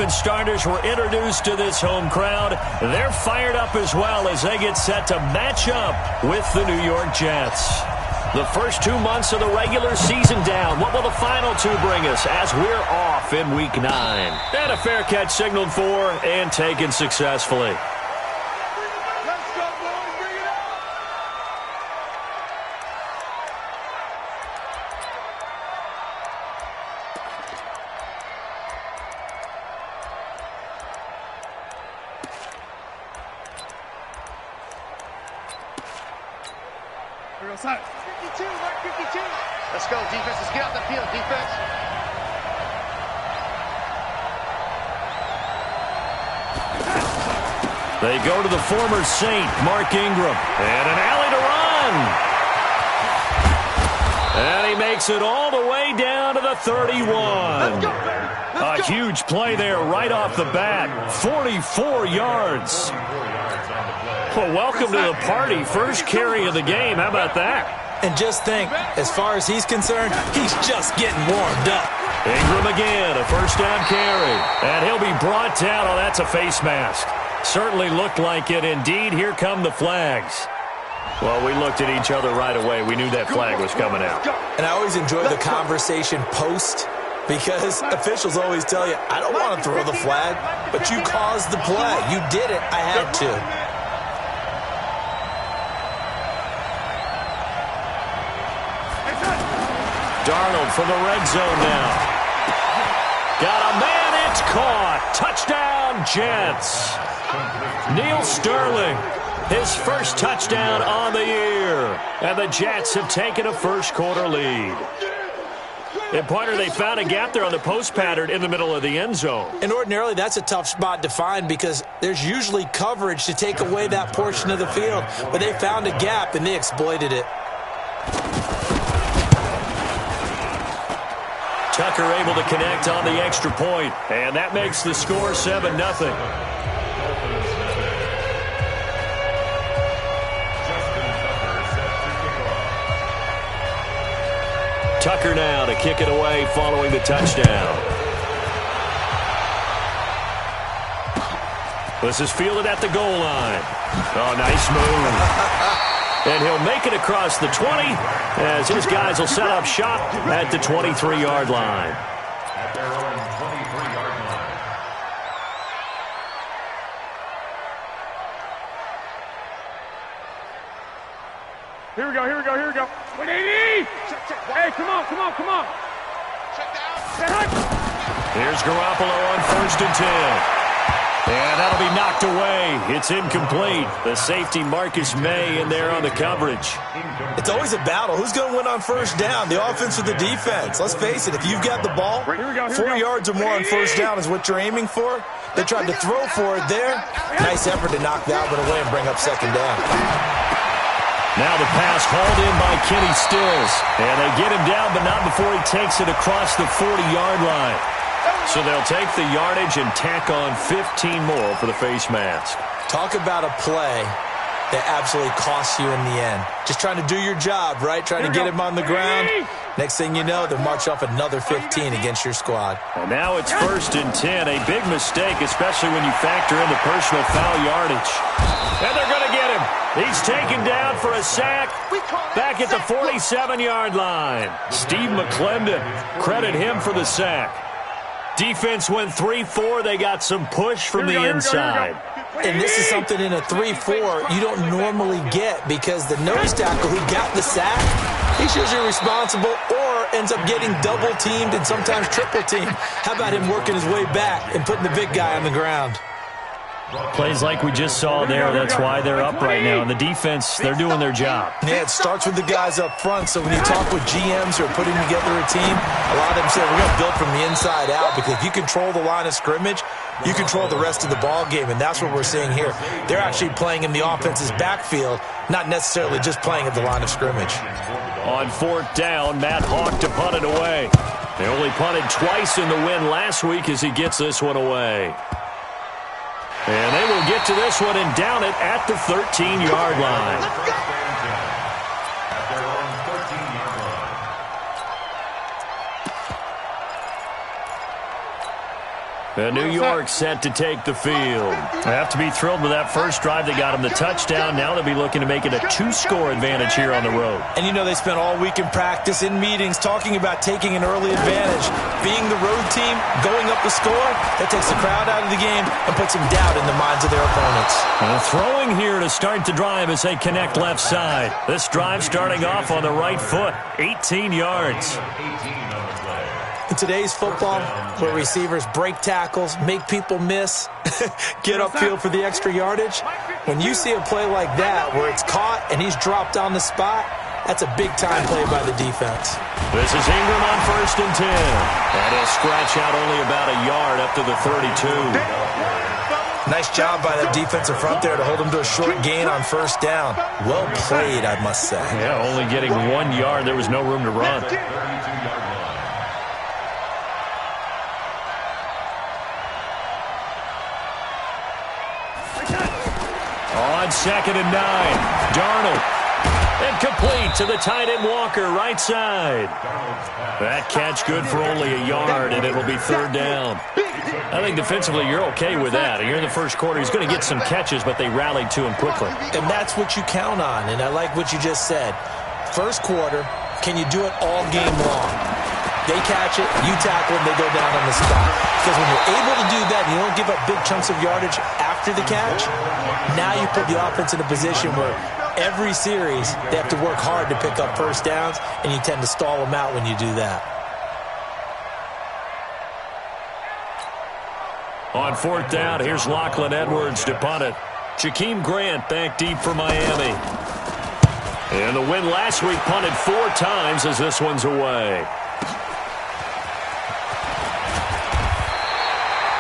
Dolphins starters were introduced to this home crowd. They're fired up as well as they get set to match up with the New York Jets. The first 2 months of the regular season down. What will the final two bring us as we're off in Week 9? And a fair catch signaled for and taken successfully. Let's go, defense. Let's get out the field, defense. They go to the former Saint, Mark Ingram. And an alley to run. And he makes it all the way down to the 31. A huge play there right off the bat. 44 yards. Well, welcome to the party. First carry of the game. How about that? And just think, as far as he's concerned, he's just getting warmed up. Ingram again, a first down carry. And he'll be brought down. Oh, that's a face mask. Certainly looked like it. Indeed, here come the flags. Well, we looked at each other right away. We knew that flag was coming out. And I always enjoy the conversation post, because officials always tell you, I don't want to throw the flag, but you caused the play. You did it. I had to. Darnold from the red zone now. Got a man, it's caught. Touchdown, Jets. Neil Sterling, his first touchdown on the year. And the Jets have taken a first quarter lead. And, partner, they found a gap there on the post pattern in the middle of the end zone. And ordinarily, that's a tough spot to find because there's usually coverage to take away that portion of the field. But they found a gap, and they exploited it. Tucker able to connect on the extra point, and that makes the score 7-0. Tucker now to kick it away following the touchdown. This is fielded at the goal line. Oh, nice move. And he'll make it across the 20 as his guys will set up shop at the 23-yard line. At their own 23-yard line. Here we go, here we go, here we go. 180! Hey, come on, come on, come on. Check down. Here's Garoppolo on 1st and 10. And that'll be knocked away. It's incomplete. The safety Marcus May in there on the coverage. It's always a battle. Who's going to win on first down, the offense or the defense? Let's face it, if you've got the ball, 4 yards or more on first down is what you're aiming for. They tried to throw for it there. Nice effort to knock that one away and bring up second down. Now the pass hauled in by Kenny Stills. And they get him down, but not before he takes it across the 40-yard line. So they'll take the yardage and tack on 15 more for the face mask. Talk about a play that absolutely costs you in the end. Just trying to do your job, right? Trying to get him on the ground. Next thing you know, they'll march off another 15 against your squad. And now it's 1st and 10. A big mistake, especially when you factor in the personal foul yardage. And they're going to get him. He's taken down for a sack back at the 47-yard line. Steve McClendon, credit him for the sack. Defense went 3-4. They got some push from the inside. And this is something in a 3-4 you don't normally get because the nose tackle who got the sack, he's usually responsible or ends up getting double-teamed and sometimes triple-teamed. How about him working his way back and putting the big guy on the ground? Plays like we just saw there, that's why they're up right now. And the defense, they're doing their job. Yeah, it starts with the guys up front. So when you talk with GMs who are putting together a team, a lot of them say we're going to build from the inside out because if you control the line of scrimmage, you control the rest of the ball game, and that's what we're seeing here. They're actually playing in the offense's backfield, not necessarily just playing at the line of scrimmage. On 4th down, Matt Hawk to punt it away. They only punted twice in the win last week as he gets this one away. And they will get to this one and down it at the 13-yard line. At their own 13-yard line. And New York set to take the field. They have to be thrilled with that first drive. They got them the touchdown. Now they'll be looking to make it a 2-score advantage here on the road. And you know they spent all week in practice, in meetings, talking about taking an early advantage. Being the road team, going up the score, that takes the crowd out of the game and puts some doubt in the minds of their opponents. And throwing here to start the drive as they connect left side. This drive starting off on the right foot, 18 yards. In today's football, where receivers break tackles, make people miss, get upfield for the extra yardage, when you see a play like that where it's caught and he's dropped on the spot, that's a big-time play by the defense. This is Ingram on 1st and 10. And he'll scratch out only about a yard up to the 32. Nice job by that defensive front there to hold him to a short gain on 1st down. Well played, I must say. Yeah, only getting 1 yard. There was no room to run. On 2nd and 9, Darnold. Incomplete to the tight end Walker, right side. That catch good for only a yard, and it'll be 3rd down. I think defensively you're okay with that. You're in the first quarter. He's going to get some catches, but they rallied to him quickly. And that's what you count on, and I like what you just said. First quarter, can you do it all game long? They catch it, you tackle them, they go down on the spot. Because when you're able to do that and you don't give up big chunks of yardage after the catch, now you put the offense in a position where every series they have to work hard to pick up 1st downs, and you tend to stall them out when you do that. On 4th down, here's Lachlan Edwards to punt it. Jakeem Grant back deep for Miami. And the win last week punted 4 times as this one's away.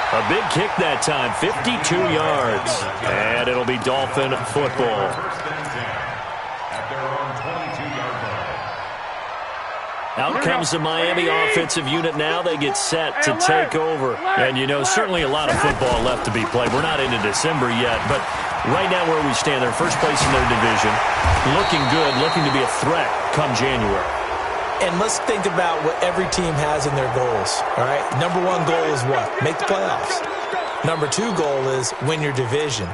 A big kick that time, 52 yards. And it'll be Dolphin football. Out comes the Miami offensive unit now. They get set to take over. And, you know, certainly a lot of football left to be played. We're not into December yet, but right now where we stand, they're first place in their division. Looking good, looking to be a threat come January. And let's think about what every team has in their goals, all right? Number 1 goal is what? Make the playoffs. Number 2 goal is win your division.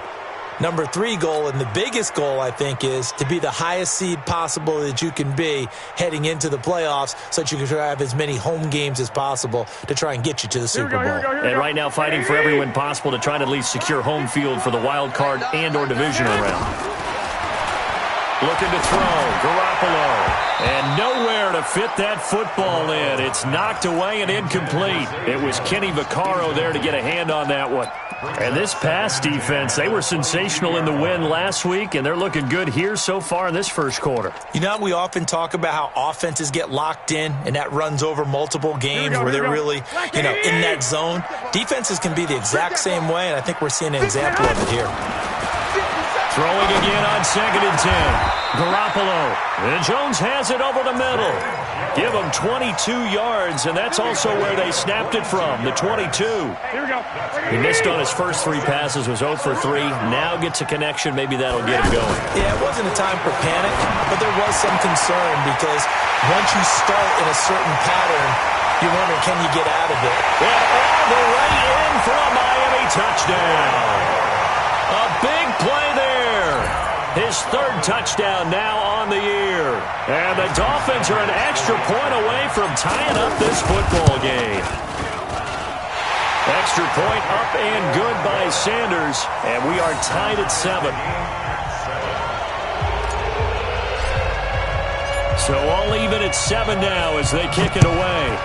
Number 3 goal, and the biggest goal, I think, is to be the highest seed possible that you can be heading into the playoffs so that you can have as many home games as possible to try and get you to the Super Bowl. And right now fighting for every win possible to try to at least secure home field for the wild card and or divisional round. Looking to throw, Garoppolo. And nowhere to fit that football in. It's knocked away and incomplete. It was Kenny Vaccaro there to get a hand on that one. And this pass defense, they were sensational in the win last week, and they're looking good here so far in this first quarter. You know, we often talk about how offenses get locked in, and that runs over multiple games where they're really, you know, in that zone. Defenses can be the exact same way, and I think we're seeing an example of it here. Throwing again on 2nd and 10. Garoppolo. And Jones has it over the middle. Give him 22 yards, and that's also where they snapped it from, the 22. He missed on his first 3 passes, was 0 for 3. Now gets a connection. Maybe that'll get him going. Yeah, it wasn't a time for panic, but there was some concern because once you start in a certain pattern, you wonder, can you get out of it? And all the way in for a Miami touchdown. A big play there. His 3rd touchdown now on the year. And the Dolphins are an extra point away from tying up this football game. Extra point up and good by Sanders. And we are tied at 7. So all even at 7 now as they kick it away.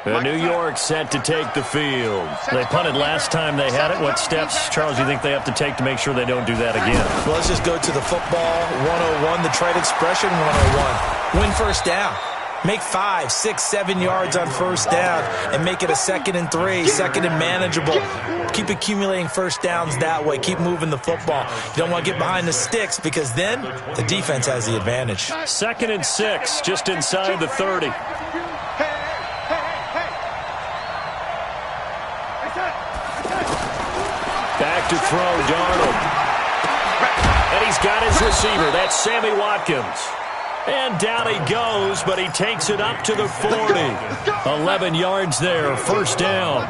And New York set to take the field. They punted last time they had it. What steps, Charles, do you think they have to take to make sure they don't do that again? Well, let's just go to the football 101, the trade expression 101. Win 1st down. Make 5, 6, 7 yards on 1st down and make it a 2nd and 3, 2nd and manageable. Keep accumulating 1st downs that way. Keep moving the football. You don't want to get behind the sticks because then the defense has the advantage. 2nd and 6, just inside the 30. to throw, Darnold. And he's got his receiver. That's Sammy Watkins. And down he goes, but he takes it up to the 40. 11 yards there, first down.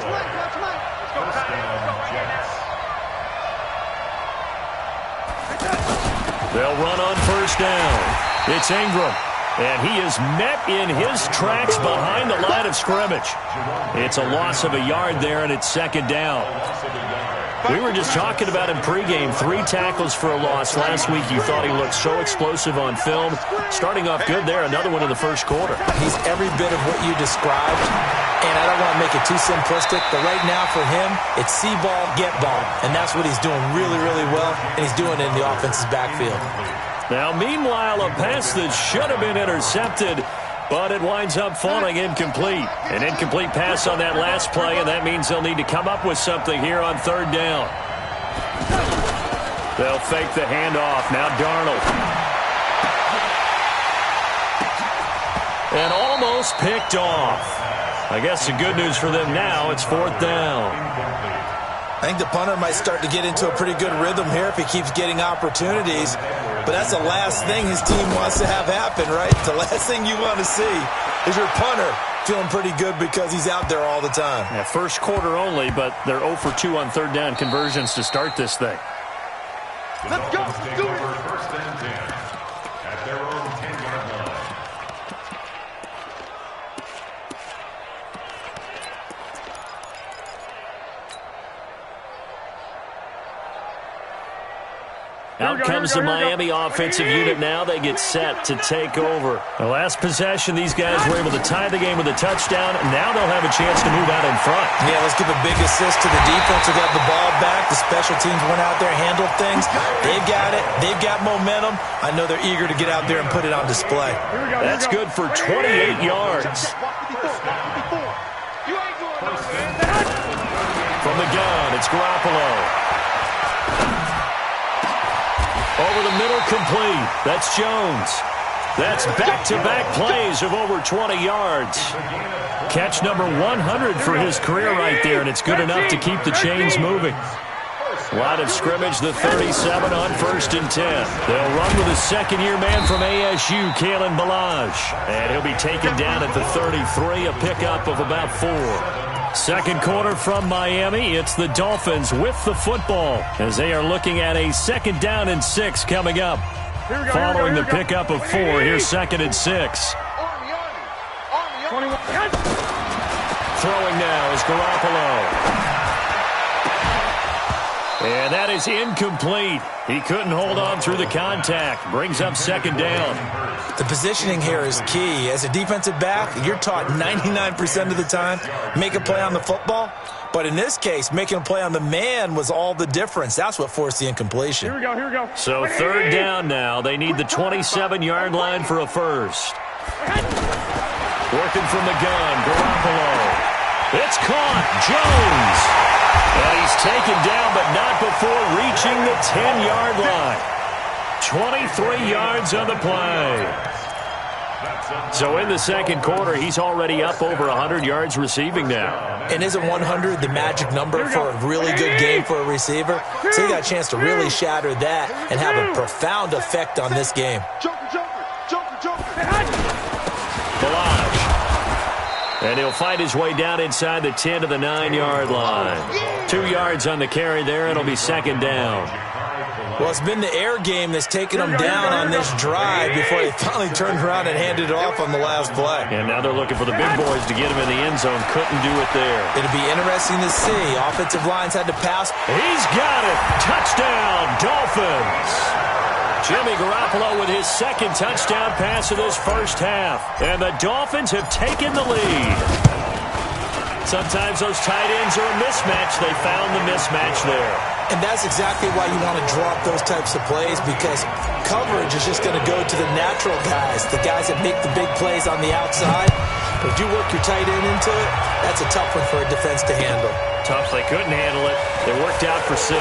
They'll run on first down. It's Ingram. And he is met in his tracks behind the line of scrimmage. It's a loss of a yard there, and it's second down. We were just talking about him pregame. 3 tackles for a loss. Last week you thought he looked so explosive on film. Starting off good there. Another one in the first quarter. He's every bit of what you described. And I don't want to make it too simplistic, but right now for him, it's see ball, get ball. And that's what he's doing really, really well. And he's doing it in the offense's backfield. Now, meanwhile, a pass that should have been intercepted, but it winds up falling incomplete. An incomplete pass on that last play, and that means they'll need to come up with something here on third down. They'll fake the handoff. Now Darnold. And almost picked off. I guess the good news for them now, it's fourth down. I think the punter might start to get into a pretty good rhythm here if he keeps getting opportunities. But that's the last thing his team wants to have happen, right? The last thing you want to see is your punter feeling pretty good because he's out there all the time. Yeah, first quarter only, but they're 0 for 2 on third down conversions to start this thing. Let's go. Let's do it. First and 10 at their own 10-yard line. Out comes the Miami offensive unit now. They get set to take over. The last possession, these guys were able to tie the game with a touchdown. Now they'll have a chance to move out in front. Yeah, let's give a big assist to the defense who got the ball back. The special teams went out there, handled things. They've got it. They've got momentum. I know they're eager to get out there and put it on display. That's good for 28 yards. From the gun, it's Garoppolo. Over the middle, complete. That's Jones. That's back-to-back plays of over 20 yards. Catch number 100 for his career right there, and it's good enough to keep the chains moving. Line of scrimmage, the 37 on first and 10. They'll run with a second-year man from ASU, Kalen Ballage. And he'll be taken down at the 33, a pickup of about 4. Second quarter from Miami. It's the Dolphins with the football as they are looking at a 2nd down and 6 coming up. Following the pickup of 4, here's 2nd and 6. Throwing now is Garoppolo. And that is incomplete. He couldn't hold on through the contact. Brings up 2nd down. The positioning here is key. As a defensive back, you're taught 99% of the time, make a play on the football. But in this case, making a play on the man was all the difference. That's what forced the incompletion. Here we go. So 3rd down now. They need the 27-yard line for a first. Working from the gun, Garoppolo. It's caught. Jones. And he's taken down, but not before reaching the 10-yard line. 23 yards on the play. So in the second quarter, he's already up over 100 yards receiving now. And isn't 100 the magic number for a really good game for a receiver? So he got a chance to really shatter that and have a profound effect on this game. Ballage. And he'll find his way down inside the 10 to the 9-yard line. 2 yards on the carry there. It'll be 2nd down. Well, it's been the air game that's taken them down on this drive before they finally turned around and handed it off on the last play. And now they're looking for the big boys to get him in the end zone. Couldn't do it there. It'll be interesting to see. Offensive lines had to pass. He's got it. Touchdown, Dolphins. Jimmy Garoppolo with his 2nd touchdown pass of this first half. And the Dolphins have taken the lead. Sometimes those tight ends are a mismatch. They found the mismatch there. And that's exactly why you want to draw up those types of plays, because coverage is just going to go to the natural guys, the guys that make the big plays on the outside. But if you work your tight end into it, that's a tough one for a defense to handle. Tough. They couldn't handle it. It worked out for 6.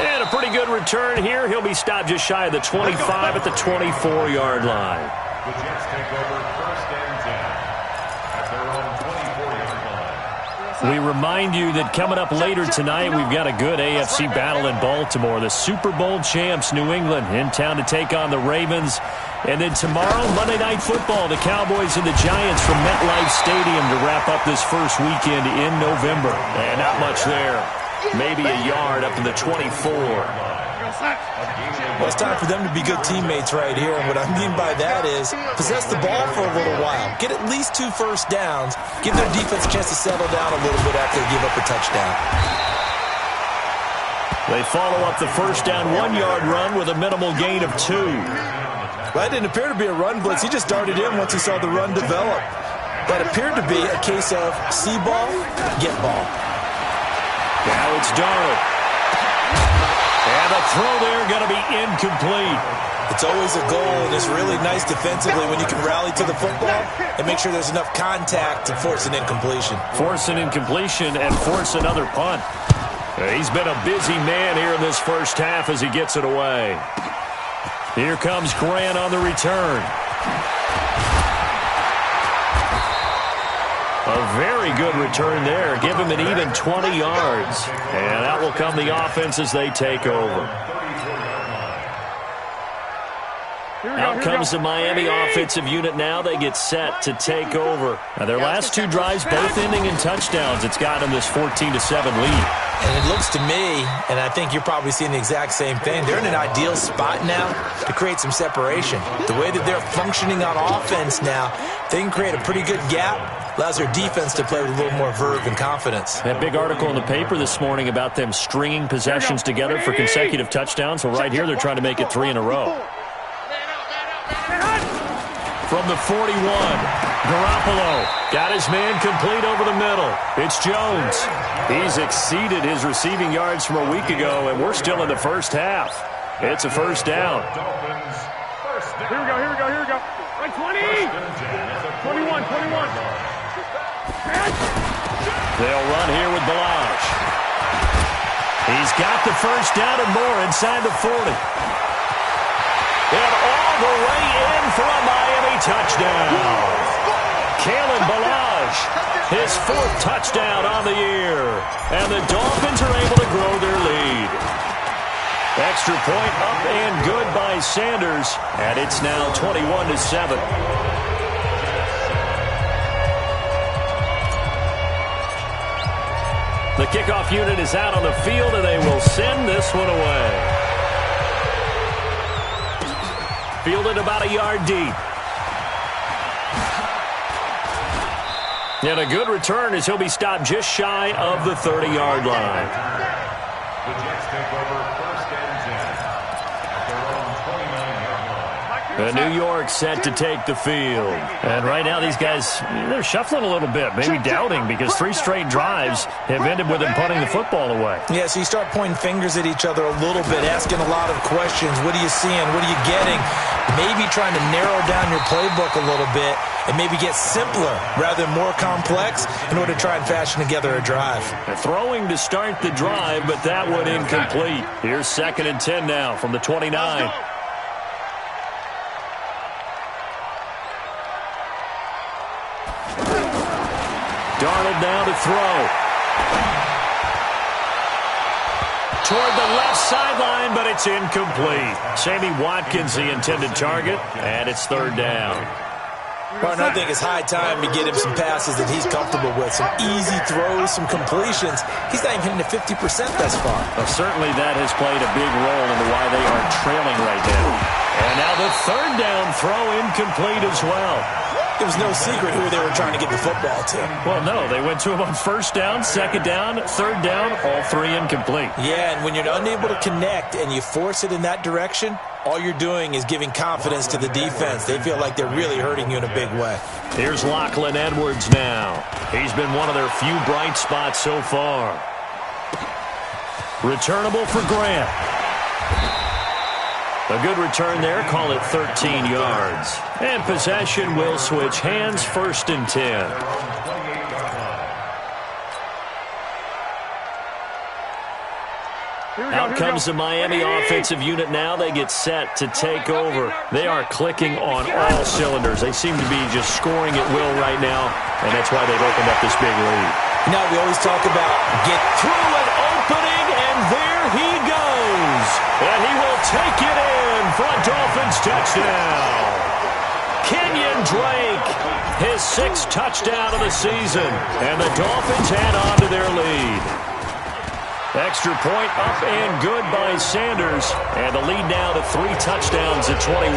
And a pretty good return here. He'll be stopped just shy of the 25 at the 24-yard line. The Jets take over 1st and 10 at their own 24-yard line. We remind you that coming up later tonight, we've got a good AFC battle in Baltimore. The Super Bowl champs, New England, in town to take on the Ravens. And then tomorrow, Monday Night Football, the Cowboys and the Giants from MetLife Stadium to wrap up this first weekend in November. And not much there. Maybe a yard up to the 24. Well, it's time for them to be good teammates right here. And what I mean by that is possess the ball for a little while. Get at least 2 first downs. Give their defense a chance to settle down a little bit after they give up a touchdown. They follow up the first down 1-yard run with a minimal gain of 2. That didn't appear to be a run blitz. He just darted in once he saw the run develop. That appeared to be a case of see ball, get ball. Now it's Darnold. And the throw there going to be incomplete. It's always a goal, and it's really nice defensively when you can rally to the football and make sure there's enough contact to force an incompletion. Force an incompletion and force another punt. He's been a busy man here in this first half as he gets it away. Here comes Grant on the return. A very good return there. Give him an even 20 yards. And that will come the offense as they take over. Out comes the Miami offensive unit now. They get set to take over. Now, their last 2 drives, both ending in touchdowns. It's got them this 14-7 lead. And it looks to me, and I think you're probably seeing the exact same thing, they're in an ideal spot now to create some separation. The way that they're functioning on offense now, they can create a pretty good gap. Allows their defense to play with a little more verve and confidence. That big article in the paper this morning about them stringing possessions together for consecutive touchdowns. Well, right here, they're trying to make it 3 in a row. From the 41, Garoppolo got his man complete over the middle. It's Jones. He's exceeded his receiving yards from a week ago, and we're still in the first half. It's a first down. Here we go. 20! 21. They'll run here with Balazs. He's got the first down and more inside the 40. And all the way in for a Miami touchdown. Kalen Balazs, his 4th touchdown on the year. And the Dolphins are able to grow their lead. Extra point up and good by Sanders. And it's now 21-7. The kickoff unit is out on the field, and they will send this one away. Fielded about a yard deep. And a good return as he'll be stopped just shy of the 30-yard line. The Jets take over 1st and 10 at their own 29-yard line. New York set to take the field. And right now these guys, they're shuffling a little bit, maybe doubting, because 3 straight drives have ended with them punting the football away. Yeah, so you start pointing fingers at each other a little bit, asking a lot of questions. What are you seeing? What are you getting? Maybe trying to narrow down your playbook a little bit and maybe get simpler rather than more complex in order to try and fashion together a drive. They're throwing to start the drive, but that one incomplete. Here's 2nd and 10 now from the 29. Darnold now to throw. Toward the left sideline, but it's incomplete. Sammy Watkins, the intended target, and it's 3rd down. Martin, I think it's high time to get him some passes that he's comfortable with. Some easy throws, some completions. He's not even hitting the 50% thus far. Well, certainly that has played a big role into why they are trailing right now. And now the 3rd down throw incomplete as well. It was no secret who they were trying to get the football to. Well, no, they went to him on 1st down, 2nd down, 3rd down, all 3 incomplete. Yeah, and when you're unable to connect and you force it in that direction, all you're doing is giving confidence to the defense. They feel like they're really hurting you in a big way. Here's Lachlan Edwards now. He's been one of their few bright spots so far. Returnable for Grant. A good return there, call it 13 yards. And possession will switch hands, 1st and 10. Out comes the Miami offensive unit now. They get set to take over. They are clicking on all cylinders. They seem to be just scoring at will right now, and that's why they've opened up this big lead. You know, we always talk about get Through an opening, and there he goes. And he will take it in for a Dolphins touchdown. Kenyon Drake, his 6th touchdown of the season. And the Dolphins add on to their lead. Extra point up and good by Sanders. And the lead now to 3 touchdowns at 21.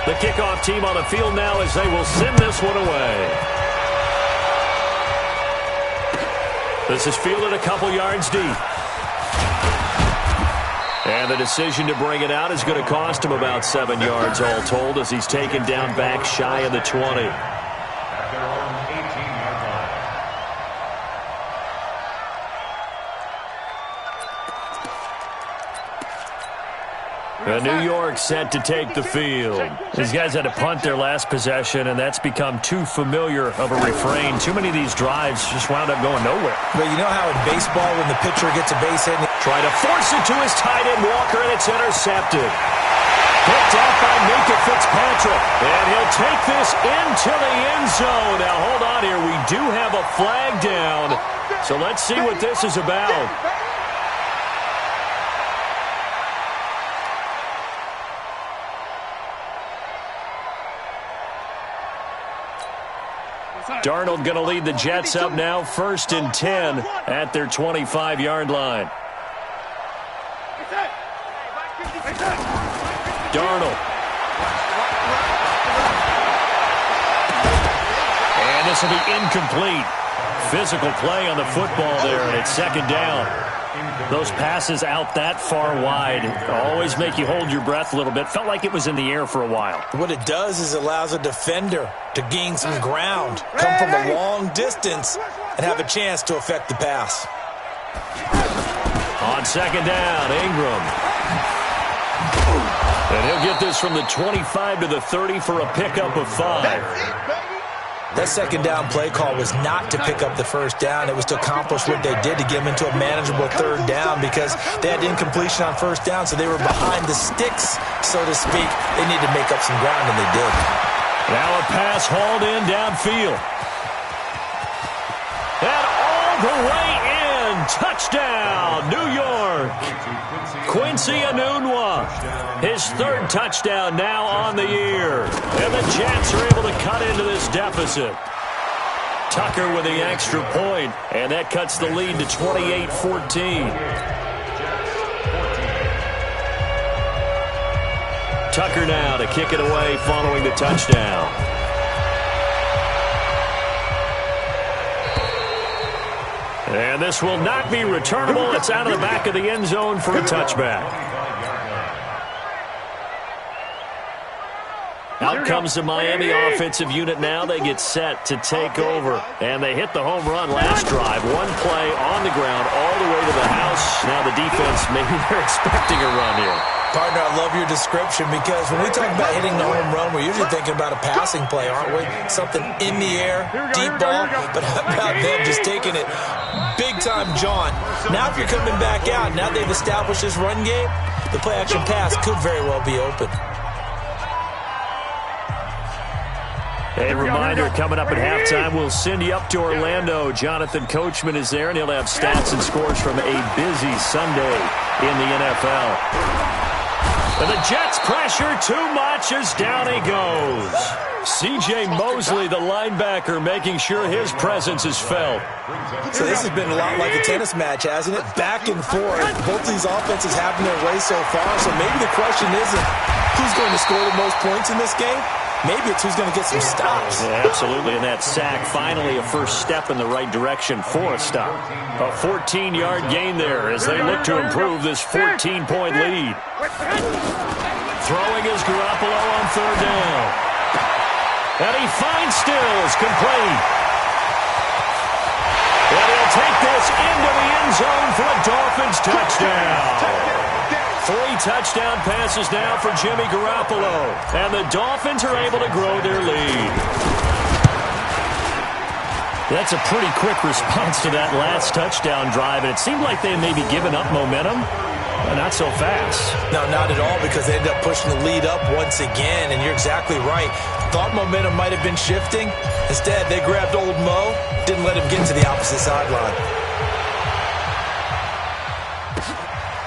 The kickoff team on the field now as they will send this one away. This is fielded a couple yards deep. And the decision to bring it out is going to cost him about 7 yards all told as he's taken down back shy of the 20. At their own 18-yard line. New York set to take the field. These guys had to punt their last possession, and that's become too familiar of a refrain. Too many of these drives just wound up going nowhere. But you know how in baseball when the pitcher gets a base hit, Try to force it to his tight end, Walker, and it's intercepted. Picked off by Minka Fitzpatrick, and he'll take this into the end zone. Now, hold on here. We do have a flag down, so let's see what this is about. Darnold going to lead the Jets up now, 1st and 10 at their 25-yard line. Darnold. And this will be incomplete. Physical play on the football there, and it's 2nd down. Those passes out that far wide always make you hold your breath a little bit. Felt like it was in the air for a while. what it does is it allows a defender to gain some ground, come from a long distance, and have a chance to affect the pass. On 2nd down, Ingram. And he'll get this from the 25 to the 30 for a pickup of 5. That 2nd down play call was not to pick up the 1st down. It was to accomplish what they did to get them into a manageable 3rd down because they had incompletion on 1st down, so they were behind the sticks, so to speak. They needed to make up some ground, and they did. Now a pass hauled in downfield. And all the way in. Touchdown, New York. Quincy Enunwa, his 3rd touchdown now on the year. And the Jets are able to cut into this deficit. Tucker with the extra point, and that cuts the lead to 28-14. Tucker now to kick it away following the touchdown. And this will not be returnable. It's out of the back of the end zone for a touchback. Out comes the Miami offensive unit now. They get set to take over. And they hit the home run last drive. One play on the ground all the way to the house. Now the defense, maybe they're expecting a run here. Partner, I love your description because when we talk about hitting the home run, we're usually thinking about a passing play, aren't we? Something in the air, deep ball. But how about them just taking it big-time, John? Now if you're coming back out, now they've established this run game, the play-action pass could very well be open. A reminder, coming up at halftime, we'll send you up to Orlando. Jonathan Coachman is there, and he'll have stats and scores from a busy Sunday in the NFL. And the Jets pressure too much as down he goes. C.J. Mosley, the linebacker, making sure his presence is felt. So this has been a lot like a tennis match, hasn't it? Back and forth. Both these offenses having their way so far. So maybe the question isn't who's going to score the most points in this game. Maybe it's who's going to get some stops. Yeah, absolutely, and that sack, finally a first step in the right direction for a stop. A 14-yard gain there as they look to improve this 14-point lead. Throwing is Garoppolo on 3rd down. And he finds Stills, complete. And he'll take this into the end zone for a Dolphins touchdown. 3 touchdown passes now for Jimmy Garoppolo. And the Dolphins are able to grow their lead. That's a pretty quick response to that last touchdown drive. And it seemed like they had maybe given up momentum. Not so fast. No, not at all, because they ended up pushing the lead up once again, and you're exactly right. Thought momentum might have been shifting. Instead, they grabbed old Mo, didn't let him get to the opposite sideline.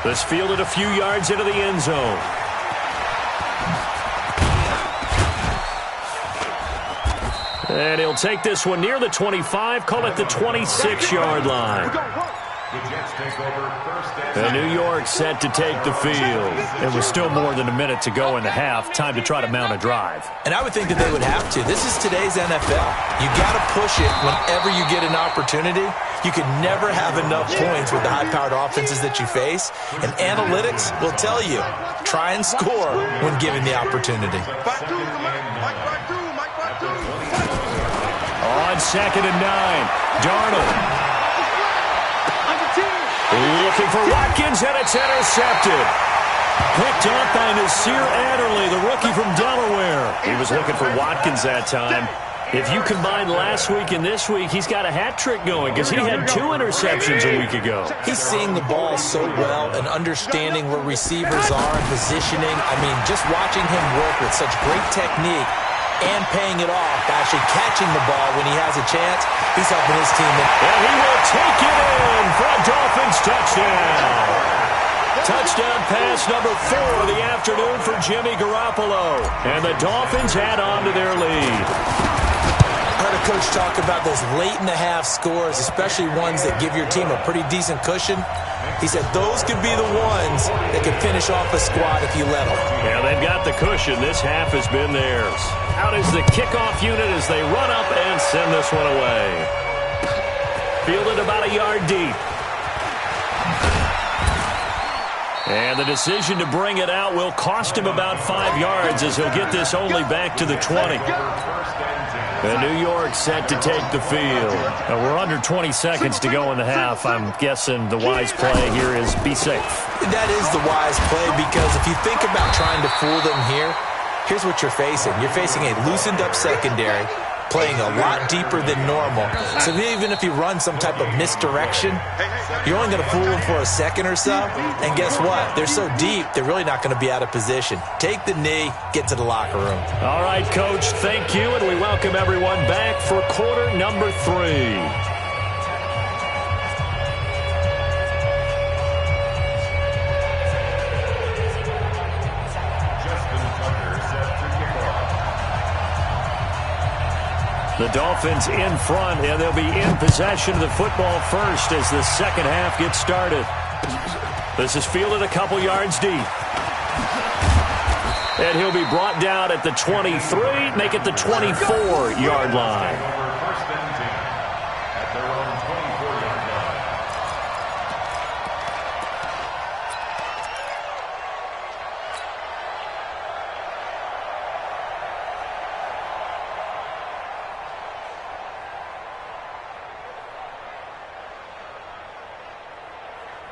This fielded a few yards into the end zone. And he'll take this one near the 25, call it the 26-yard line. The Jets take over first and And New York set to take the field. It was still more than a minute to go in the half. Time to try to mount a drive. And I would think that they would have to. This is today's NFL. You got to push it whenever you get an opportunity. You can never have enough points with the high-powered offenses that you face. And analytics will tell you, try and score when given the opportunity. On 2nd and 9, Darnold. Looking for Watkins, and it's intercepted. Picked off by Nasir Adderley, the rookie from Delaware. He was looking for Watkins that time. If you combine last week and this week, he's got a hat trick going because he had 2 interceptions a week ago. He's seeing the ball so well and understanding where receivers are and positioning. I mean, just watching him work with such great technique and paying it off by actually catching the ball when he has a chance, he's helping his team. And he will take it in for a Dolphins touchdown. Touchdown pass number 4 of the afternoon for Jimmy Garoppolo. And the Dolphins add on to their lead. I heard a coach talk about those late-in-the-half scores, especially ones that give your team a pretty decent cushion. He said those could be the ones that could finish off a squad if you let them. Yeah, they've got the cushion. This half has been theirs. Out is the kickoff unit as they run up and send this one away. Fielded about a yard deep. And the decision to bring it out will cost him about 5 yards as he'll get this only back to the 20. And New York set to take the field. We're under 20 seconds to go in the half. I'm guessing the wise play here is be safe. That is the wise play, because if you think about trying to fool them here, here's what you're facing. You're facing a loosened-up secondary, playing a lot deeper than normal. So even if you run some type of misdirection, you're only going to fool them for a second or so. And guess what? They're so deep, they're really not going to be out of position. Take the knee, get to the locker room. All right, Coach, thank you, and we welcome everyone back for quarter number 3. The Dolphins in front, and they'll be in possession of the football first as the second half gets started. This is fielded a couple yards deep. And he'll be brought down at the 23, make it the 24-yard line. First and 10 at their own 24-yard line.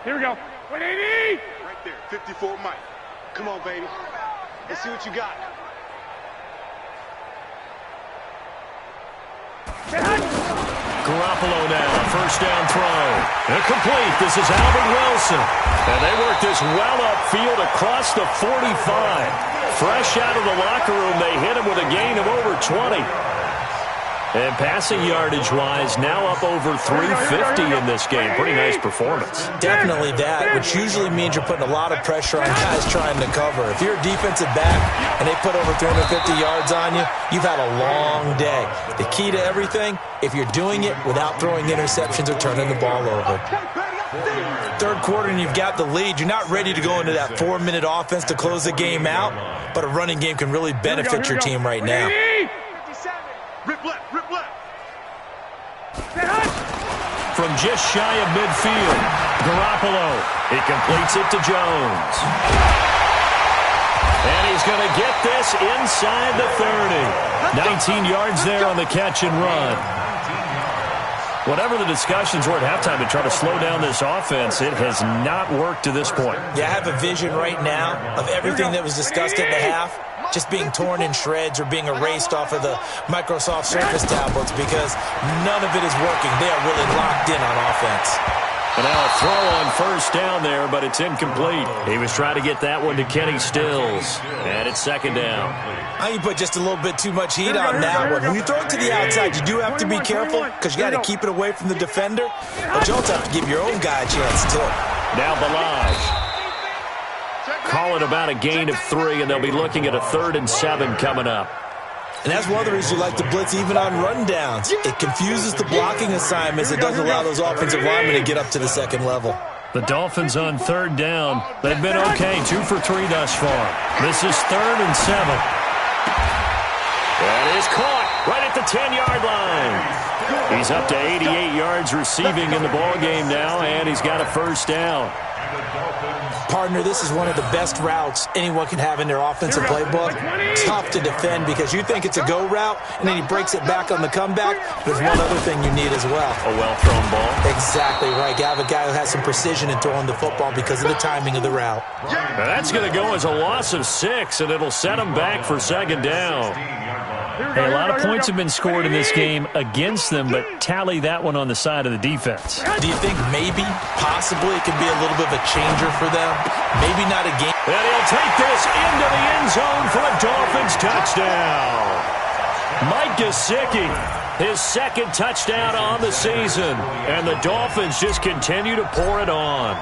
Here we go. 180! Right there, 54 Mike. Come on, baby. Let's see what you got. Garoppolo now, first down throw. Incomplete. This is Albert Wilson. And they work this well upfield across the 45. Fresh out of the locker room, they hit him with a gain of over 20. And passing yardage-wise, now up over 350 in this game. Pretty nice performance. Definitely that, which usually means you're putting a lot of pressure on guys trying to cover. If you're a defensive back and they put over 350 yards on you, you've had a long day. The key to everything, if you're doing it without throwing interceptions or turning the ball over. Third quarter and you've got the lead. You're not ready to go into that 4-minute offense to close the game out, but a running game can really benefit your team right now. Rip left, rip left. From just shy of midfield, Garoppolo. He completes it to Jones. And he's going to get this inside the 30. 19 yards there on the catch and run. Whatever the discussions were at halftime to try to slow down this offense, it has not worked to this point. Yeah, I have a vision right now of everything that was discussed at the half just being torn in shreds or being erased off of the Microsoft Surface tablets because none of it is working. They are really locked in on offense. And now a throw on first down there, but it's incomplete. He was trying to get that one to Kenny Stills. And it's second down. I think you put just a little bit too much heat on that one. When you throw it to the outside, you do have to be careful because you got to keep it away from the defender. But you also have to give your own guy a chance, too. Now Balaj. Call it about a gain of 3, and they'll be looking at a 3rd and 7 coming up. And that's one of the reasons you like to blitz even on rundowns. It confuses the blocking assignments. It doesn't allow those offensive linemen to get up to the second level. The Dolphins on 3rd down. They've been okay, 2 for 3 thus far. This is 3rd and 7. That is caught right at the 10-yard line. He's up to 88 yards receiving in the ballgame now, and he's got a first down. Partner, this is one of the best routes anyone can have in their offensive playbook. Tough to defend because you think it's a go route, and then he breaks it back on the comeback. There's one other thing you need as well. A well-thrown ball. Exactly right. You have a guy who has some precision in throwing the football because of the timing of the route. Now that's going to go as a loss of 6, and it'll set him back for second down. Hey, a lot of points have been scored in this game against them, but tally that one on the side of the defense. Do you think maybe, possibly, it could be a little bit of a changer for them? Maybe not a game. And he'll take this into the end zone for a Dolphins touchdown. Mike Gesicki, his 2nd touchdown on the season. And the Dolphins just continue to pour it on.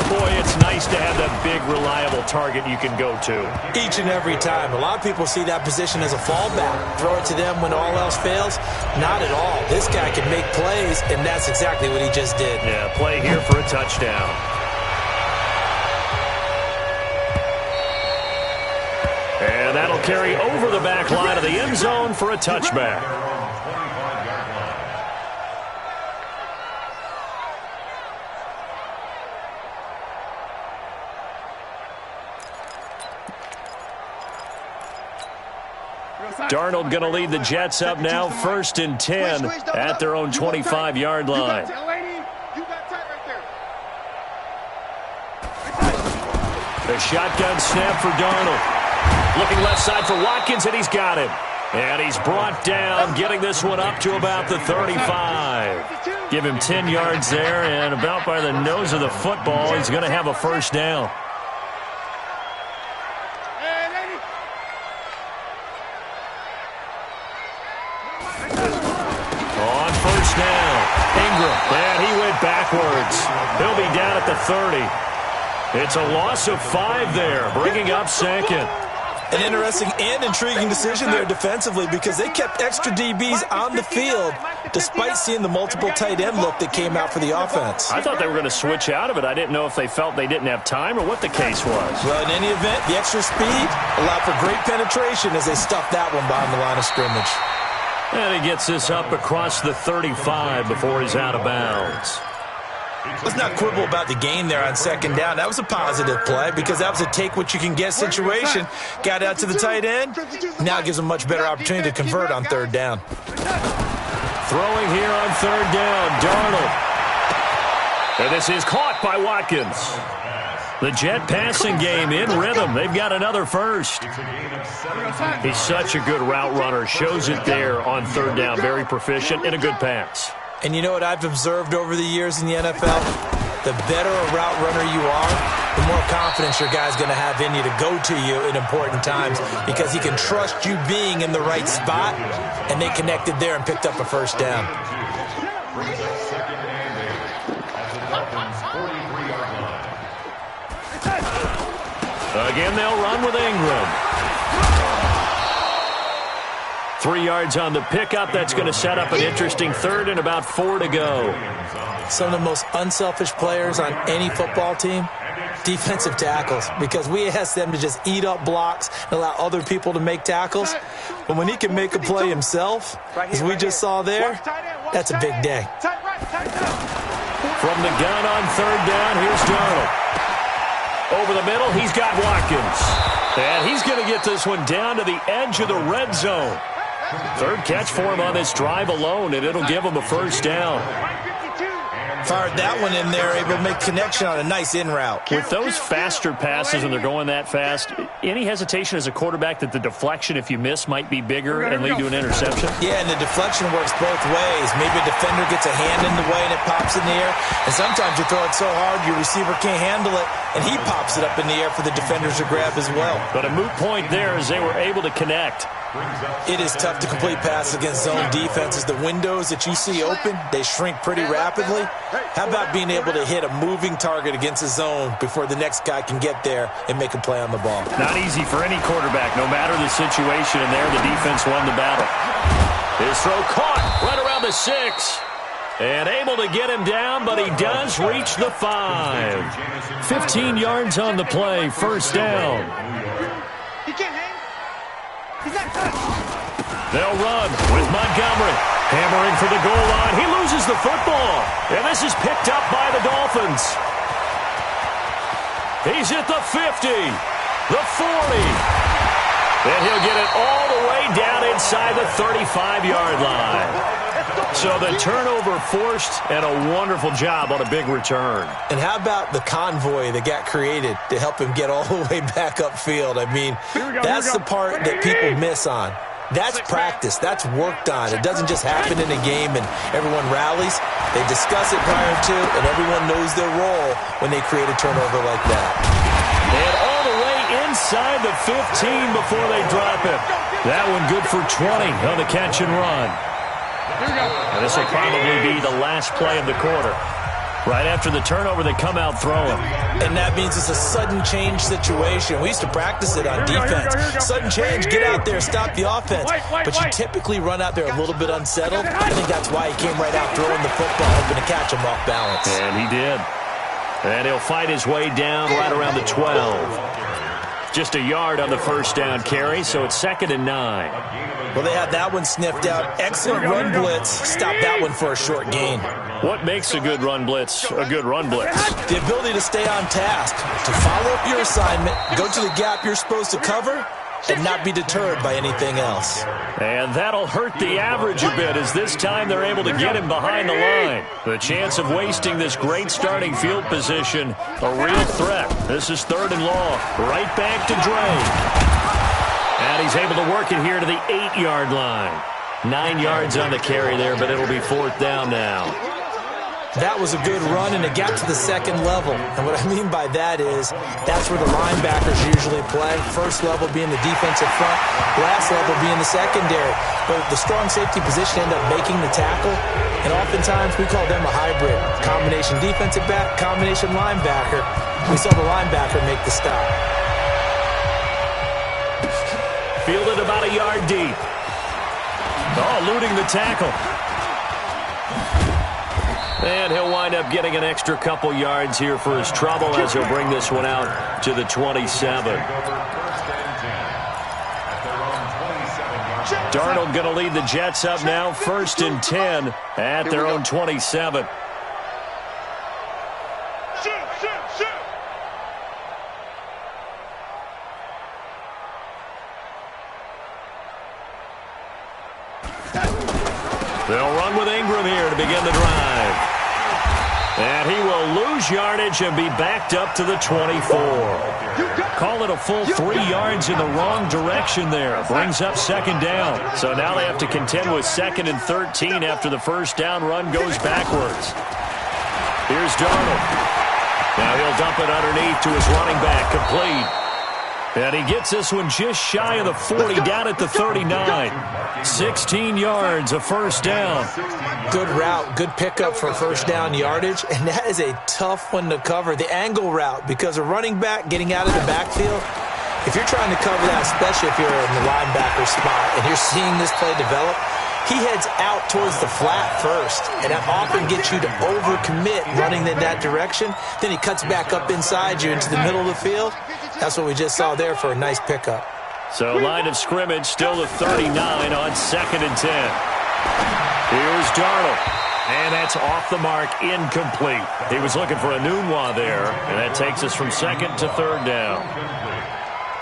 Boy, it's nice to have that big, reliable target you can go to. Each and every time. A lot of people see that position as a fallback. Throw it to them when all else fails. Not at all. This guy can make plays, and that's exactly what he just did. Yeah, play here for a touchdown. And that'll carry over the back line of the end zone for a touchback. Darnold going to lead the Jets up now, 1st and 10 at their own 25-yard line. The shotgun snap for Darnold. Looking left side for Watkins, and he's got him. And he's brought down, getting this one up to about the 35. Give him 10 yards there, and about by the nose of the football, he's going to have a first down. On first down, Ingram, and he went backwards. He'll be down at the 30. It's a loss of 5 there, bringing up 2nd. An interesting and intriguing decision there defensively because they kept extra DBs on the field despite seeing the multiple tight end look that came out for the offense. I thought they were going to switch out of it. I didn't know if they felt they didn't have time or what the case was. Well, in any event, the extra speed allowed for great penetration as they stuffed that one behind the line of scrimmage. And he gets this up across the 35 before he's out of bounds. Let's not quibble about the gain there on 2nd down. That was a positive play because that was a take-what-you-can-get situation. Got out to the tight end. Now it gives them a much better opportunity to convert on 3rd down. Throwing here on 3rd down, Darnold. And this is caught by Watkins. The Jet passing game in rhythm. They've got another first. He's such a good route runner. Shows it there on 3rd down. Very proficient and a good pass. And you know what I've observed over the years in the NFL? The better a route runner you are, the more confidence your guy's going to have in you to go to you in important times because he can trust you being in the right spot, and they connected there and picked up a first down. Again, they'll run with Ingram. 3 yards on the pickup. That's going to set up an interesting 3rd and about 4 to go. Some of the most unselfish players on any football team, defensive tackles, because we ask them to just eat up blocks and allow other people to make tackles. But when he can make a play himself, as we just saw there, that's a big day. From the gun on 3rd down, here's Darnold. Over the middle, he's got Watkins. And he's going to get this one down to the edge of the red zone. 3rd catch for him on this drive alone, and it'll give him a first down. Fired that one in there, able to make connection on a nice in route. With those faster passes when they're going that fast, any hesitation as a quarterback that the deflection, if you miss, might be bigger and lead to an interception? Yeah, and the deflection works both ways. Maybe a defender gets a hand in the way and it pops in the air. And sometimes you throw it so hard your receiver can't handle it, and he pops it up in the air for the defenders to grab as well. But a moot point there as they were able to connect. It is tough to complete passes against zone defenses. The windows that you see open, they shrink pretty rapidly. How about being able to hit a moving target against a zone before the next guy can get there and make a play on the ball? Not easy for any quarterback, no matter the situation, and there the defense won the battle. His throw caught right around the 6. And able to get him down, but he does reach the 5. 15 yards on the play, first down. He can't hang. He's not touched. They'll run with Montgomery. Hammering for the goal line. He loses the football. And this is picked up by the Dolphins. He's at the 50, the 40. And he'll get it all the way down inside the 35-yard line. So the turnover forced, and a wonderful job on a big return. And how about the convoy that got created to help him get all the way back upfield? I mean, that's the part that people miss on. That's practice. That's worked on. It doesn't just happen in a game and everyone rallies. They discuss it prior to, and everyone knows their role when they create a turnover like that. And all the way inside the 15 before they drop it. That one good for 20 on the catch and run. And this will probably be the last play of the quarter. Right after the turnover, they come out throwing. And that means it's a sudden change situation. We used to practice it on defense. Sudden change, get out there, stop the offense. But you typically run out there a little bit unsettled. I think that's why he came right out throwing the football, hoping to catch him off balance. And he did. And he'll fight his way down right around the 12. Just a yard on the first down carry, so it's 2nd and 9. Well, they had that one sniffed out. Excellent run blitz. Stop that one for a short gain. What makes a good run blitz a good run blitz? The ability to stay on task, to follow up your assignment, go to the gap you're supposed to cover, and not be deterred by anything else. And that'll hurt the average a bit as this time they're able to get him behind the line. The chance of wasting this great starting field position, a real threat. This is 3rd and long. Right back to Dre. And he's able to work it here to the 8-yard line. 9 yards on the carry there, but it'll be 4th down now. That was a good run, and it got to the 2nd level. And what I mean by that is that's where the linebackers usually play. First level being the defensive front, last level being the secondary. But the strong safety position ended up making the tackle, and oftentimes we call them a hybrid. Combination defensive back, combination linebacker. We saw the linebacker make the stop. Fielded about a yard deep. Oh, eluding the tackle. And he'll wind up getting an extra couple yards here for his trouble as he'll bring this one out to the 27. Darnold going to lead the Jets up now, 1st and 10 at their own 27. They'll run with Ingram here to begin the drive. And he will lose yardage and be backed up to the 24. Call it a full 3 yards in the wrong direction there. Brings up 2nd down. So now they have to contend with 2nd and 13 after the first down run goes backwards. Here's Darnold. Now he'll dump it underneath to his running back, complete. And he gets this one just shy of the 40, down at the 39. 16 yards, a first down. Good route, good pickup for first down yardage, and that is a tough one to cover. The angle route, because a running back getting out of the backfield, if you're trying to cover that, especially if you're in the linebacker spot and you're seeing this play develop, he heads out towards the flat first, and that often gets you to overcommit running in that direction. Then he cuts back up inside you into the middle of the field. That's what we just saw there for a nice pickup. So line of scrimmage still the 39 on 2nd and 10. Here's Darnold. And that's off the mark, incomplete. He was looking for a Nunwa there, and that takes us from 2nd to 3rd down.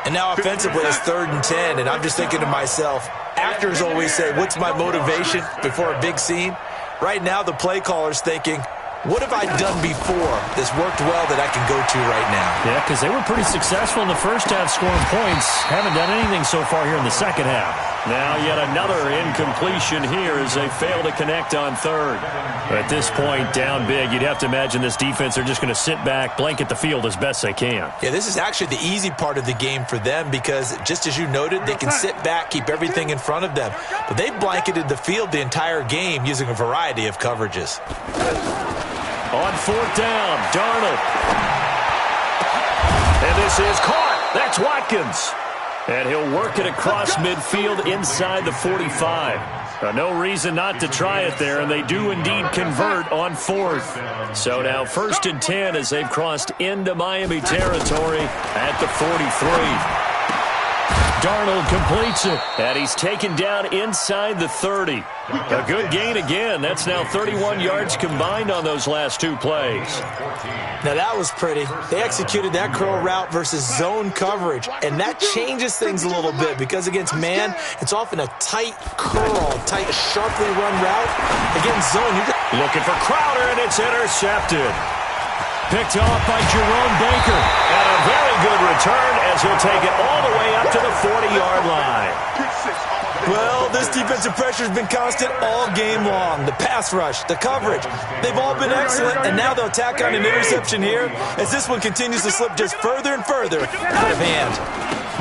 And now offensively it's 3rd and 10, and I'm just thinking to myself, actors always say, what's my motivation before a big scene? Right now the play caller's thinking, What have I done before that's worked well that I can go to right now? Yeah, because they were pretty successful in the first half scoring points. Haven't done anything so far here in the second half. Now yet another incompletion here as they fail to connect on third. At this point, down big, you'd have to imagine this defense are just going to sit back, blanket the field as best they can. Yeah, this is actually the easy part of the game for them because, just as you noted, they can sit back, keep everything in front of them. But they've blanketed the field the entire game using a variety of coverages. On fourth down, Darnold. And this is caught. That's Watkins. And he'll work it across midfield inside the 45. No reason not to try it there, and they do indeed convert on fourth. So now 1st and 10 as they've crossed into Miami territory at the 43. Darnold completes it, and he's taken down inside the 30. A good gain again. That's now 31 yards combined on those last two plays. Now that was pretty. They executed that curl route versus zone coverage, and that changes things a little bit because against man, it's often a tight curl, tight, sharply run route. Against zone, you're looking for Crowder, and it's intercepted. Picked off by Jerome Baker. And a very good return as he'll take it all the way up to the 40-yard line. Well, this defensive pressure has been constant all game long. The pass rush, the coverage, they've all been excellent, and now they'll tack on an interception here as this one continues to slip just further and further out of hand.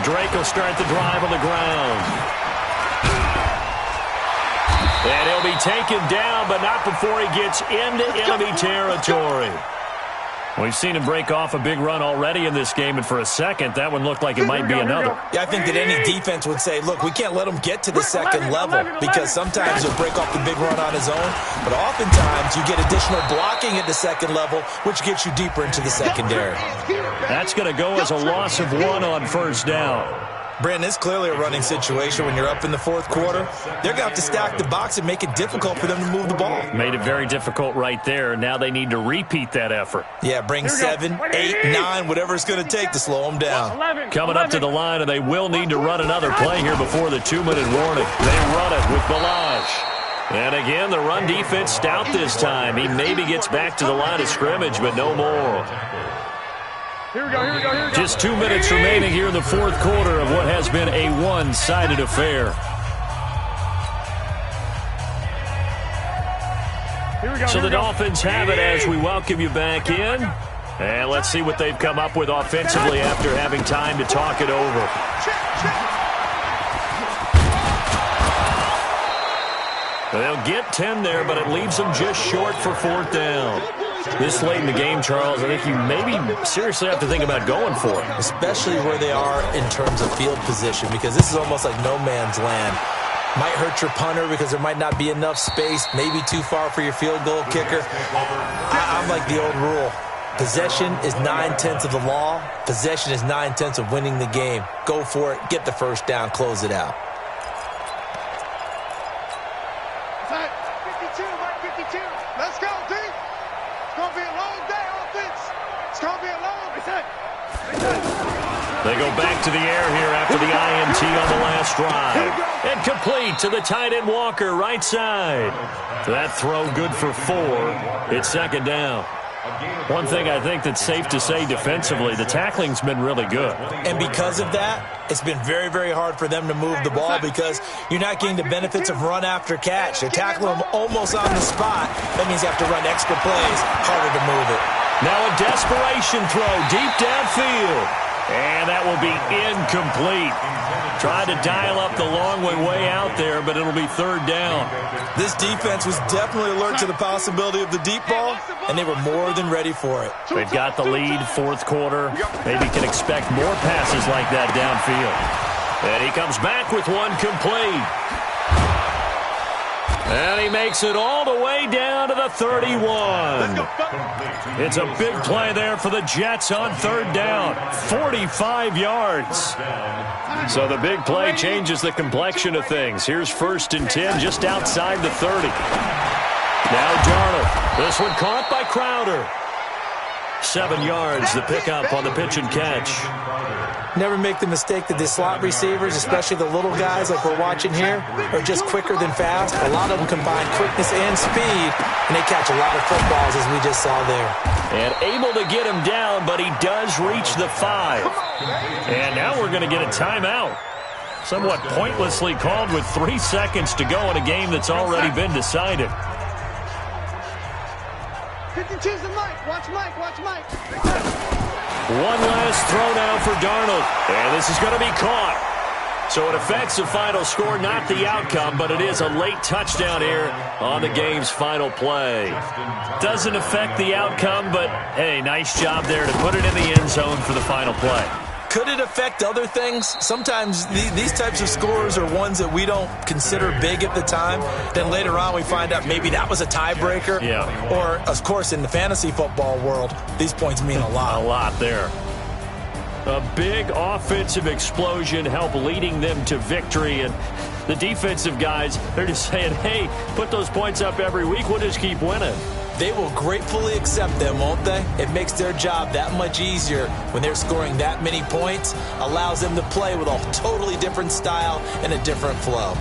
Drake will start the drive on the ground. And he'll be taken down, but not before he gets into enemy territory. We've seen him break off a big run already in this game, and for a second, that one looked like it might be another. Yeah, I think that any defense would say, look, we can't let him get to the second level because sometimes he'll break off the big run on his own, but oftentimes you get additional blocking at the second level, which gets you deeper into the secondary. That's going to go as a loss of 1 on 1st down. Brandon, it's clearly a running situation when you're up in the 4th quarter. They're going to have to stack the box and make it difficult for them to move the ball. Made it very difficult right there. Now they need to repeat that effort. Yeah, bring 7, 8, 9, whatever it's going to take to slow them down. Coming up to the line, and they will need to run another play here before the 2-minute warning. They run it with Balazs. And again, the run defense stout this time. He maybe gets back to the line of scrimmage, but no more. Here we go. Just 2 minutes remaining here in the 4th quarter of what has been a one-sided affair. So the Dolphins have it as we welcome you back in. And let's see what they've come up with offensively after having time to talk it over. They'll get 10 there, but it leaves them just short for 4th down. This late in the game, Charles, I think you maybe seriously have to think about going for it. Especially where they are in terms of field position, because this is almost like no man's land. Might hurt your punter because there might not be enough space, maybe too far for your field goal kicker. I'm like the old rule. Possession is 9/10 of the law. Possession is 9/10 of winning the game. Go for it. Get the 1st down. Close it out. 52, Mike 52. Let's go, D. It's going to be a long day, offense. It's going to be a long day. They go back to the air here after the INT on the last drive. And complete to the tight end Walker, right side. That throw good for 4. It's 2nd down. One thing I think that's safe to say defensively, the tackling's been really good. And because of that, it's been very, very hard for them to move the ball because you're not getting the benefits of run after catch. They're tackling them almost on the spot. That means you have to run extra plays, harder to move it. Now a desperation throw deep downfield. And that will be incomplete. Tried to dial up the long way out there, but it'll be 3rd down. This defense was definitely alert to the possibility of the deep ball, and they were more than ready for it. They've got the lead, 4th quarter. Maybe can expect more passes like that downfield. And he comes back with one complete. And he makes it all the way down to the 31. It's a big play there for the Jets on 3rd down. 45 yards. So the big play changes the complexion of things. Here's 1st and 10 just outside the 30. Now Darnold. This one caught by Crowder. 7 yards, the pickup on the pitch and catch. Never make the mistake that the slot receivers, especially the little guys like we're watching here, are just quicker than fast. A lot of them combine quickness and speed, and they catch a lot of footballs, as we just saw there. And able to get him down, but he does reach the 5. And now we're going to get a timeout. Somewhat pointlessly called with 3 seconds to go in a game that's already been decided. Choose the mic. Watch Mike. Watch Mike. One last throw now for Darnold. And this is going to be caught. So it affects the final score, not the outcome, but it is a late touchdown here on the game's final play. Doesn't affect the outcome, but, hey, nice job there to put it in the end zone for the final play. Could it affect other things? Sometimes these types of scores are ones that we don't consider big at the time. Then later on we find out maybe that was a tiebreaker. Yeah. Or, of course, in the fantasy football world, these points mean a lot. A lot there. A big offensive explosion helped leading them to victory. And the defensive guys, they're just saying, hey, put those points up every week. We'll just keep winning. They will gratefully accept them, won't they? It makes their job that much easier when they're scoring that many points. Allows them to play with a totally different style and a different flow.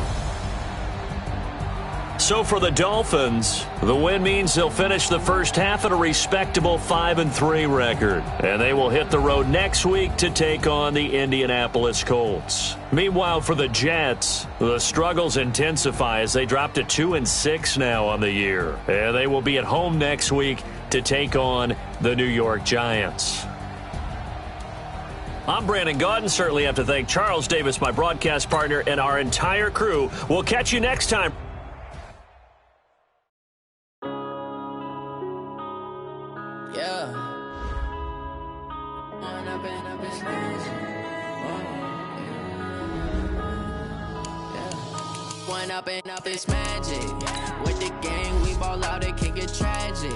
So for the Dolphins, the win means they'll finish the first half at a respectable 5-3 record. And they will hit the road next week to take on the Indianapolis Colts. Meanwhile, for the Jets, the struggles intensify as they drop to 2-6 now on the year. And they will be at home next week to take on the New York Giants. I'm Brandon Gaudin. Certainly have to thank Charles Davis, my broadcast partner, and our entire crew. We'll catch you next time. Up this magic. With the gang, we ball out, it can get tragic.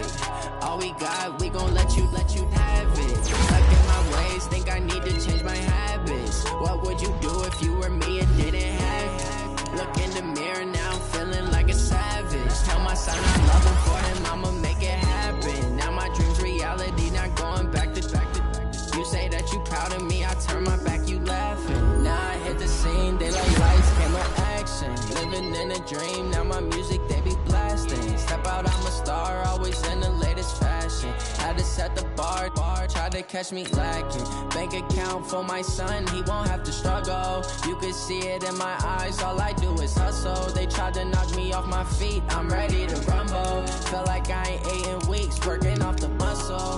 All we got, we gon' let you have it. Stuck in my ways, think I need to change my habits. What would you do if you were me and didn't have it? Look in the mirror now, I'm feeling like a savage. Tell my son I'm loving for him, I'ma make it happen. Now my dream's reality, not going back to. You say that you proud of me, I turn my back, you laughing. Now I hit the scene, they like lights, camera, action. Living in a dream, now my music, they be blasting. Step out, I'm a star, always in the latest fashion. Had to set the bar, try to catch me lacking. Bank account for my son, he won't have to struggle. You could see it in my eyes, all I do is hustle. They tried to knock me off my feet, I'm ready to rumble. Feel like I ain't ate in weeks, working off the muscle.